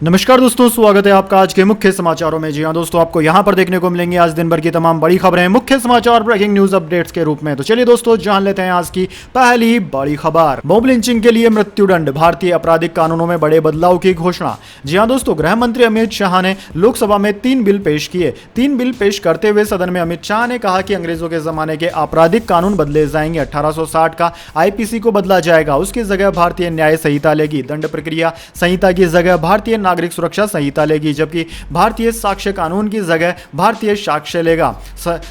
नमस्कार दोस्तों, स्वागत है आपका आज के मुख्य समाचारों में। जी हां दोस्तों, आपको यहां पर देखने को मिलेंगे आज दिन भर की तमाम बड़ी खबरें मुख्य समाचार ब्रेकिंग न्यूज अपडेट्स के रूप में। तो चलिए दोस्तों, जान लेते हैं आज की पहली बड़ी खबर। मॉब लिंचिंग के लिए मृत्युदंड, भारतीय आपराधिक कानूनों में बड़े बदलाव की घोषणा। जी हां दोस्तों, गृह मंत्री अमित शाह ने लोकसभा में 3 बिल पेश किए। 3 बिल पेश करते हुए सदन में अमित शाह ने कहा कि अंग्रेजों के जमाने के आपराधिक कानून बदले जाएंगे। 1860 का आईपीसी को बदला जाएगा, उसकी जगह भारतीय न्याय संहिता लेगी। दंड प्रक्रिया संहिता की जगह भारतीय नागरिक सुरक्षा संहिता लेगी, जबकि भारतीय साक्ष्य कानून की जगह भारतीय साक्ष्य लेगा।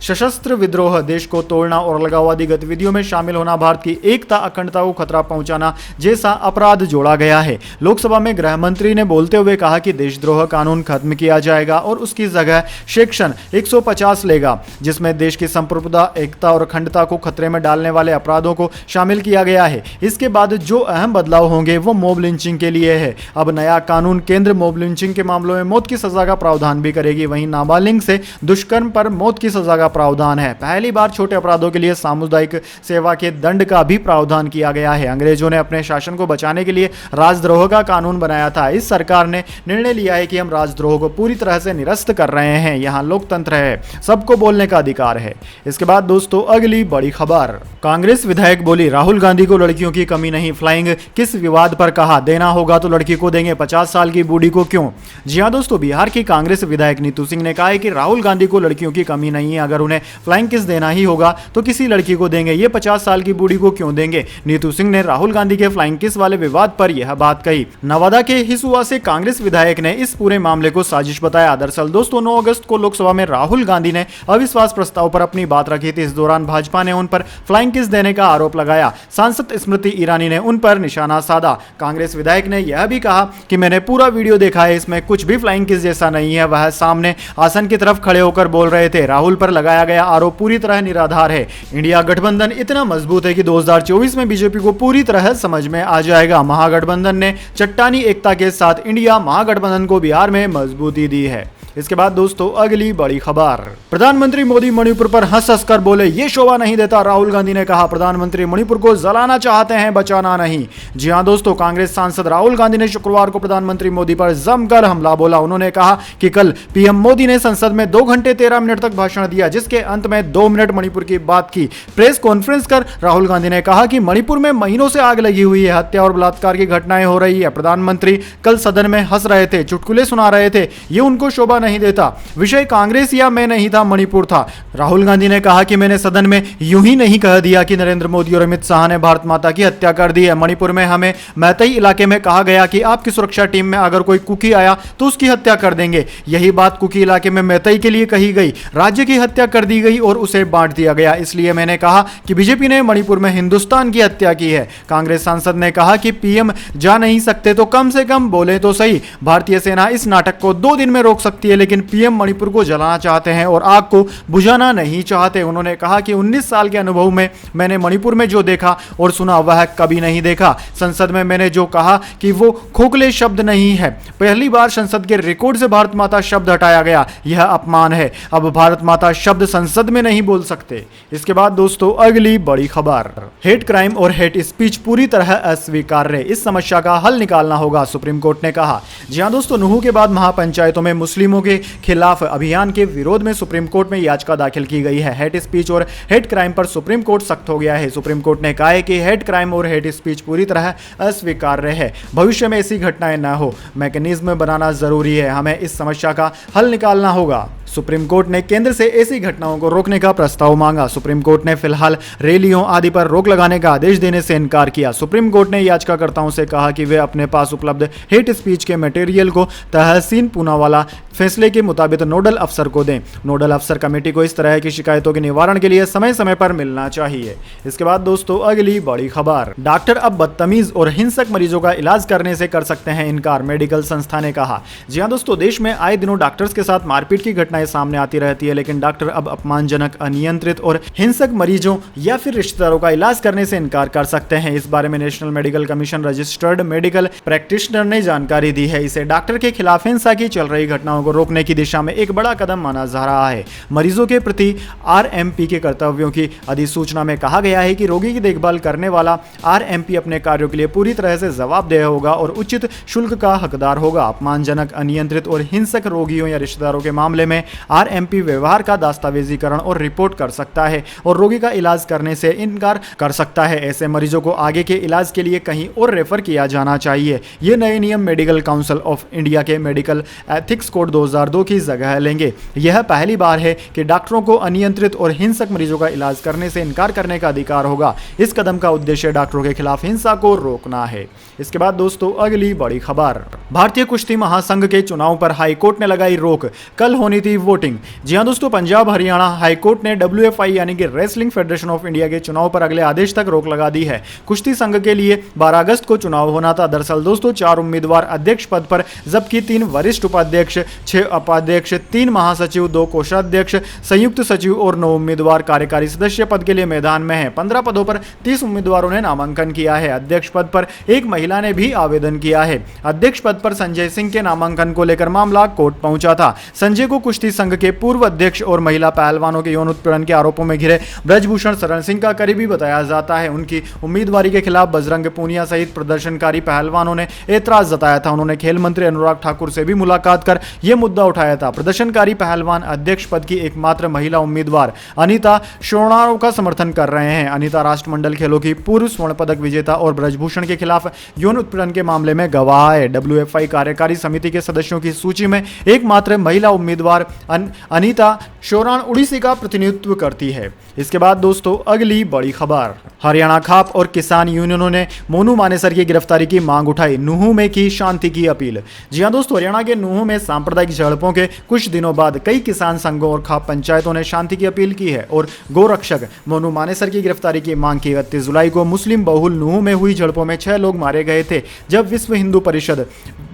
सशस्त्र विद्रोह, देश को तोड़ना और अलगाववादी गतिविधियों में शामिल होना, भारत की एकता अखंडता को खतरा पहुंचाना जैसा अपराध जोड़ा गया है। लोकसभा में गृह मंत्री ने बोलते हुए कहा कि देशद्रोह कानून खत्म किया जाएगा और उसकी जगह सेक्शन 150 लेगा, जिसमें देश की संप्रभुता, एकता और अखंडता को खतरे में डालने वाले अपराधों को शामिल किया गया है। इसके बाद जो अहम बदलाव होंगे वो मॉब लिंचिंग के लिए है। अब नया कानून केंद्र मॉब लिंचिंग के मामलों में मौत की सजा का प्रावधान भी करेगी। वहीं नाबालिग से दुष्कर्म पर मौत की सजा का प्रावधान है। पहली बार छोटे अपराधों के लिए सामुदायिक सेवा के दंड का भी प्रावधान किया गया है। अंग्रेजों ने अपने शासन को बचाने के लिए राजद्रोह का कानून बनाया था। इस सरकार ने निर्णय लिया है कि हम राजद्रोह को पूरी तरह से निरस्त कर रहे हैं। यहाँ लोकतंत्र है, सबको बोलने का अधिकार है। इसके बाद दोस्तों, अगली बड़ी खबर। कांग्रेस विधायक बोली, राहुल गांधी को लड़कियों की कमी नहीं। फ्लाइंग किस विवाद पर कहा, देना होगा तो लड़की को देंगे, 50 साल की बूढ़ी को क्यों। जी हां दोस्तों, बिहार की कांग्रेस विधायक नीतू सिंह ने कहा है कि राहुल गांधी को लड़कियों की कमी नहीं है। अगर उन्हें फ्लाइंग किस देना ही होगा तो किसी लड़की को देंगे, ये 50 साल की बूढ़ी को क्यों देंगे। नीतू सिंह ने राहुल गांधी के फ्लाइंग किस वाले विवाद पर यह बात कही। नवादा के हिसुआ से कांग्रेस विधायक ने इस पूरे मामले को साजिश बताया। दरअसल दोस्तों, 9 अगस्त को लोकसभा में राहुल गांधी ने अविश्वास प्रस्ताव पर अपनी बात रखी थी। इस दौरान भाजपा ने उन पर फ्लाइंग किस देने का आरोप लगाया। सांसद स्मृति ईरानी ने उन पर निशाना साधा। कांग्रेस विधायक ने यह भी कहा कि मैंने पूरा वीडियो देखा है, इसमें कुछ भी फ्लाइंग किस जैसा नहीं है। वह सामने आसन की तरफ खड़े होकर बोल रहे थे। राहुल पर लगाया गया आरोप पूरी तरह निराधार है। इंडिया गठबंधन इतना मजबूत है कि 2024 में बीजेपी को पूरी तरह समझ में आ जाएगा। महागठबंधन ने चट्टानी एकता के साथ इंडिया महागठबंधन को बिहार में मजबूती दी है। इसके बाद दोस्तों, अगली बड़ी खबर। प्रधानमंत्री मोदी मणिपुर पर हंस हंस कर बोले, ये शोभा नहीं देता। राहुल गांधी ने कहा, प्रधानमंत्री मणिपुर को जलाना चाहते हैं, बचाना नहीं। जी हां दोस्तों, कांग्रेस सांसद राहुल गांधी ने शुक्रवार को प्रधानमंत्री मोदी पर जमकर हमला बोला। उन्होंने कहा कि कल पीएम मोदी ने संसद में 2 घंटे 13 मिनट तक भाषण दिया, जिसके अंत में 2 मिनट मणिपुर की बात की। प्रेस कॉन्फ्रेंस कर राहुल गांधी ने कहा कि मणिपुर में महीनों से आग लगी हुई है, हत्या और बलात्कार की घटनाएं हो रही है। प्रधानमंत्री कल सदन में हंस रहे थे, चुटकुले सुना रहे थे, ये उनको शोभा नहीं देता। विषय कांग्रेस या मैं नहीं था, मणिपुर था। राहुल गांधी ने कहा कि मैंने सदन में यूं ही नहीं कह दिया कि नरेंद्र मोदी और अमित शाह ने भारत माता की हत्या कर दी है। मणिपुर में हमें मैतेई इलाके में कहा गया कि आपकी सुरक्षा टीम में अगर कोई कुकी आया तो उसकी हत्या कर देंगे। यही बात कुकी इलाके में मैतेई के लिए कही गई। राज्य की हत्या कर दी गई और उसे बांट दिया गया। इसलिए मैंने कहा कि बीजेपी ने मणिपुर में हिंदुस्तान की हत्या की है। कांग्रेस सांसद ने कहा कि पीएम जा नहीं सकते तो कम से कम बोले तो सही। भारतीय सेना इस नाटक को 2 दिन में रोक सकती है, लेकिन पीएम मणिपुर को जलाना चाहते हैं और आग को बुझाना नहीं चाहते। उन्होंने कहा कि 19 साल के अनुभव में मैंने मणिपुर में जो देखा और सुना वह कभी नहीं देखा। संसद में मैंने जो कहा कि वो खोखले शब्द नहीं है। पहली बार संसद के रिकॉर्ड से भारत माता शब्द हटाया गया, यह अपमान है। अब भारत माता शब्द संसद में नहीं बोल सकते। इसके बाद दोस्तों, अगली बड़ी खबर। हेट क्राइम और हेट स्पीच पूरी तरह अस्वीकार्य, इस समस्या का हल निकालना होगा, सुप्रीम कोर्ट ने कहा। जी हां दोस्तों, नूह के बाद महापंचायतों में मुस्लिमों के खिलाफ अभियान के विरोध में सुप्रीम कोर्ट में याचिका दाखिल की गई है। हेट स्पीच और हेट क्राइम पर सुप्रीम कोर्ट सख्त हो गया है। सुप्रीम कोर्ट ने कहा है कि हेट क्राइम और हेट स्पीच पूरी तरह अस्वीकार्य है। भविष्य में ऐसी घटनाएं न हो, मैकेनिज्म बनाना जरूरी है। हमें इस समस्या का हल निकालना होगा। सुप्रीम कोर्ट ने केंद्र से ऐसी घटनाओं को रोकने का प्रस्ताव मांगा। सुप्रीम कोर्ट ने फिलहाल रैलियों आदि पर रोक लगाने का आदेश देने से इनकार किया। सुप्रीम कोर्ट ने याचिकाकर्ताओं से कहा कि वे अपने पास उपलब्ध हेट स्पीच के मटेरियल को तहसीन पूनावाला फैसले के मुताबिक नोडल अफसर को दें। नोडल अफसर कमेटी को इस तरह की शिकायतों के निवारण के लिए समय समय पर मिलना चाहिए। इसके बाद दोस्तों, अगली बड़ी खबर। डॉक्टर अब बदतमीज और हिंसक मरीजों का इलाज करने से कर सकते हैं इनकार, मेडिकल संस्था ने कहा। जी हां दोस्तों, देश में आए दिनों डॉक्टर्स के साथ मारपीट की घटना घटनाएं सामने आती रहती है, लेकिन डॉक्टर अब अपमानजनक, अनियंत्रित और हिंसक मरीजों या फिर रिश्तेदारों का इलाज करने से इनकार कर सकते हैं। इस बारे में national medical commission registered medical practitioner ने जानकारी दी है। इसे डॉक्टर के खिलाफ हिंसा की चल रही घटनाओं को रोकने की दिशा में एक बड़ा कदम माना जा रहा है। मरीजों के प्रति आरएमपी के कर्तव्यों की अधिसूचना में कहा गया है कि रोगी की देखभाल करने वाला आरएमपी अपने कार्यों के लिए पूरी तरह से जवाबदेह होगा और उचित शुल्क का हकदार होगा। अपमानजनक, अनियंत्रित और हिंसक रोगियों या रिश्तेदारों के मामले में आरएमपी व्यवहार का दस्तावेजीकरण और रिपोर्ट कर सकता है और रोगी का इलाज करने से इनकार कर सकता है। ऐसे मरीजों को आगे के इलाज के लिए कहीं और रेफर किया जाना चाहिए। ये नए नियम मेडिकल काउंसिल ऑफ इंडिया के मेडिकल एथिक्स कोड 2002 की जगह लेंगे। यह पहली बार है कि डॉक्टरों को अनियंत्रित और हिंसक मरीजों का इलाज करने से इनकार करने का अधिकार होगा। इस कदम का उद्देश्य डॉक्टरों के खिलाफ हिंसा को रोकना है। इसके बाद दोस्तों अगली बड़ी खबर, भारतीय कुश्ती महासंघ के चुनाव पर हाईकोर्ट ने लगाई रोक, कल होनी थी वोटिंग। जी हां दोस्तों, पंजाब हरियाणा हाईकोर्ट ने WFI यानी कि रेसलिंग फेडरेशन ऑफ इंडिया के चुनाव पर अगले आदेश तक रोक लगा दी है। कुश्ती संघ के लिए 12 अगस्त को चुनाव होना था। दरअसल दोस्तों 4 उम्मीदवार अध्यक्ष पद पर, जबकि 3 वरिष्ठ उपाध्यक्ष, 6 उपाध्यक्ष, 3 महासचिव, 2 कोषाध्यक्ष, संयुक्त सचिव और 9 उम्मीदवार कार्यकारी सदस्य पद के लिए मैदान में हैं। 15 पदों पर 30 उम्मीदवारों ने नामांकन किया है। अध्यक्ष पद पर एक महिला ने भी आवेदन किया है। अध्यक्ष पद पर संजय सिंह के नामांकन को लेकर मामला कोर्ट पहुंचा था। संजय को कुश्ती संघ के पूर्व अध्यक्ष और महिला पहलवानों के यौन उत्पीड़न के आरोपों में घिरे ब्रजभूषण शरण सिंह का करीबी बताया जाता है। उनकी उम्मीदवारी के खिलाफ बजरंग पूनिया सहित प्रदर्शनकारी पहलवानों ने एतराज जताया था। उन्होंने खेल मंत्री अनुराग ठाकुर से भी मुलाकात कर यह मुद्दा उठाया था। प्रदर्शनकारी पहलवान अध्यक्ष पद की एकमात्र महिला उम्मीदवार अनीता शोणारो का समर्थन कर रहे हैं। अनीता राष्ट्रमंडल खेलों की पूर्व स्वर्ण पदक विजेता और ब्रजभूषण के खिलाफ यौन उत्पीड़न के मामले में गवाह है। WFI कार्यकारी समिति के सदस्यों की सूची में एकमात्र महिला उम्मीदवार अनीता शोरान उड़ीसी का प्रतिनिधित्व करती है। इसके बाद दोस्तों अगली बड़ी खबर, हरियाणा खाप और किसान यूनियनों ने मोनू मानेसर की गिरफ्तारी की मांग उठाई, नूहू में की शांति की अपील। जी हां दोस्तों, हरियाणा के नूहू में सांप्रदायिक झड़पों के कुछ दिनों बाद कई किसान संघों और खाप पंचायतों ने शांति की अपील की है और गोरक्षक मोनू मानेसर की गिरफ्तारी की मांग की। 31 जुलाई को मुस्लिम बहुल नूहू में हुई झड़पों में 6 लोग मारे गए थे जब विश्व हिंदू परिषद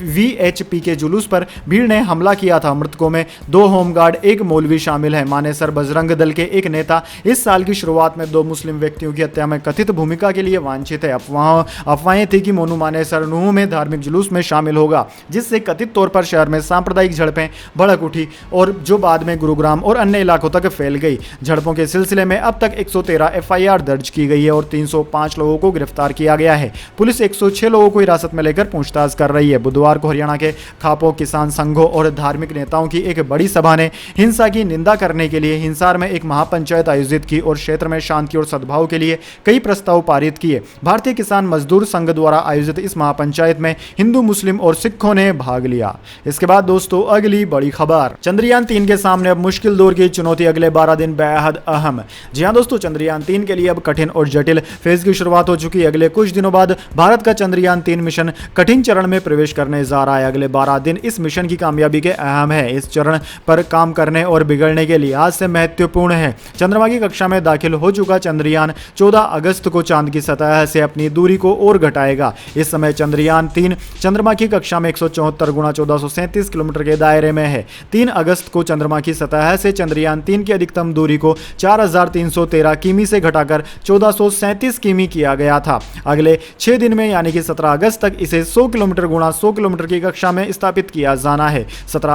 VHP के जुलूस पर भीड़ ने हमला किया था। मृतकों में 2 होमगार्ड, 1 मौलवी शामिल है। मानेसर बजरंग दल के एक नेता इस साल की शुरुआत में 2 मुस्लिम व्यक्तियों की हत्या में कथित भूमिका के लिए वांछित है। अफवाहें थी कि मोनू मानेसर नूहू में धार्मिक जुलूस में शामिल होगा, जिससे कथित तौर पर शहर में सांप्रदायिक झड़पें भड़क उठी और जो बाद में गुरुग्राम और अन्य इलाकों तक फैल गई। झड़पों के सिलसिले में अब तक 113 FIR दर्ज की गई है और 305 लोगों को गिरफ्तार किया गया है। पुलिस 106 लोगों को हिरासत में लेकर पूछताछ कर रही है। बुधवार को हरियाणा के खापों, किसान संघों और धार्मिक नेताओं की एक बड़ी सभा ने हिंसा की निंदा करने के लिए हिसार में एक महापंचायत आयोजित की और क्षेत्र में शांति और सद्भाव के लिए कई प्रस्ताव पारित किए। भारतीय किसान मजदूर संघ द्वारा आयोजित इस महापंचायत में हिंदू, मुस्लिम और सिखों ने भाग लिया। इसके बाद दोस्तों अगली बड़ी खबर, चंद्रयान 3 के सामने अब मुश्किल दौर की चुनौती, अगले 12 दिन बेहद अहम। जी हां दोस्तों, चंद्रयान 3 के लिए अब कठिन और जटिल फेज की शुरुआत हो चुकी है। अगले कुछ दिनों बाद भारत का चंद्रयान 3 मिशन कठिन चरण में प्रवेश करने जा रहा है। अगले 12 दिन इस मिशन की कामयाबी के अहम है। इस चरण पर काम करने और बिगड़ने के लिहाज से महत्वपूर्ण है। चंद्रमा की कक्षा में दाखिल हो चुका चंद्रयान 14 अगस्त को चांद की सतह से अपनी दूरी को और घटाएगा। इस समय चंद्रयान 3 चंद्रमा की कक्षा में 174 गुणा 1437 किलोमीटर के दायरे में है। 3 अगस्त को चंद्रमा की सतह से चंद्रयान 3 की अधिकतम दूरी को 4313 किमी से घटाकर 1437 किमी किया गया था। अगले 6 दिन में यानी कि 17 अगस्त तक इसे 100 किलोमीटर गुणा 100 किलोमीटर की कक्षा में स्थापित किया जाना है। 17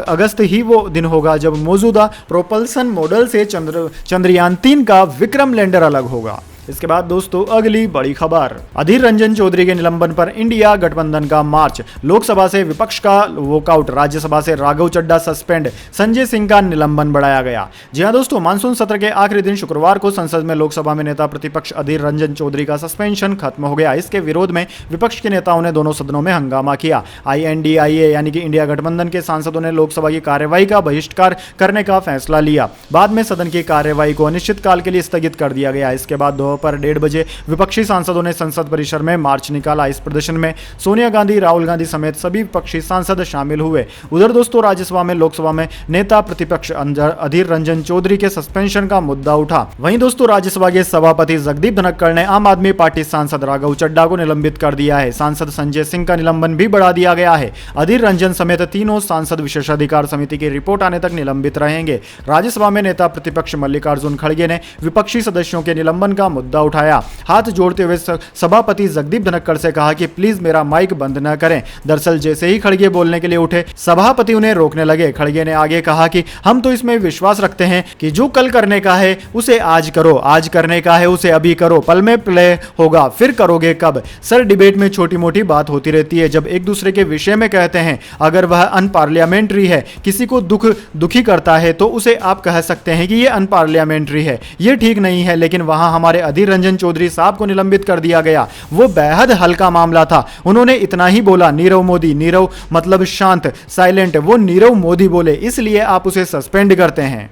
अगस्त ही वो दिन होगा जब मौजूदा प्रोपल्सन मॉडल से चंद्रयान 3 का विक्रम लैंडर अलग होगा। इसके बाद दोस्तों अगली बड़ी खबर, अधीर रंजन चौधरी के निलंबन पर इंडिया गठबंधन का मार्च, लोकसभा से विपक्ष का वॉकआउट, राज्यसभा से राघव चड्ढा सस्पेंड, संजय सिंह का निलंबन बढ़ाया गया। जी हां दोस्तों, मानसून सत्र के आखिरी दिन शुक्रवार को संसद में लोकसभा में नेता प्रतिपक्ष अधीर रंजन चौधरी का सस्पेंशन खत्म हो गया। इसके विरोध में विपक्ष के नेताओं ने दोनों सदनों में हंगामा किया। INDIA यानी कि इंडिया गठबंधन के सांसदों ने लोकसभा की कार्यवाही का बहिष्कार करने का फैसला लिया। बाद में सदन की कार्यवाही को अनिश्चितकाल के लिए स्थगित कर दिया गया। इसके बाद दोपहर 1:30 बजे विपक्षी सांसदों ने संसद परिसर में मार्च निकाला। इस प्रदर्शन में सोनिया गांधी, राहुल गांधी समेत सभी विपक्षी सांसद शामिल हुए। उधर दोस्तों राज्यसभा में लोकसभा में नेता प्रतिपक्ष अधीर रंजन चौधरी के सस्पेंशन का मुद्दा उठा। वहीं दोस्तों राज्यसभा के सभापति जगदीप धनखड़ ने आम आदमी पार्टी सांसद राघव चड्ढा को निलंबित कर दिया है। सांसद संजय सिंह का निलंबन भी बढ़ा दिया गया है। अधीर रंजन समेत तीनों सांसद विशेषाधिकार समिति की रिपोर्ट आने तक निलंबित रहेंगे। राज्यसभा में नेता प्रतिपक्ष मल्लिकार्जुन खड़गे ने विपक्षी सदस्यों के निलंबन का मुद्दा उठाया। हाथ जोड़ते हुए सभापति जगदीप धनखड़ से कहा कि प्लीज मेरा माइक बंद न करें। दरअसल जैसे ही खड़गे बोलने के लिए उठे, सभापति उन्हें रोकने लगे। खड़गे ने आगे कहा कि हम तो इसमें विश्वास रखते हैं कि जो कल करने का है उसे आज करो, आज करने का है उसे अभी करो, पल में प्ले होगा, फिर करोगे कब। सर डिबेट में छोटी मोटी बात होती रहती है, जब एक दूसरे के विषय में कहते हैं अगर वह अनपार्लियामेंट्री है, किसी को दुखी करता है तो उसे आप कह सकते हैं कि ये अनपार्लियामेंट्री है, ये ठीक नहीं है। लेकिन वहां हमारे अधीर रंजन चौधरी साहब को निलंबित कर दिया गया। वो बेहद हल्का मामला था, उन्होंने इतना ही बोला, नीरव मोदी, नीरव मतलब शांत, साइलेंट, वो नीरव मोदी बोले, इसलिए आप उसे सस्पेंड करते हैं।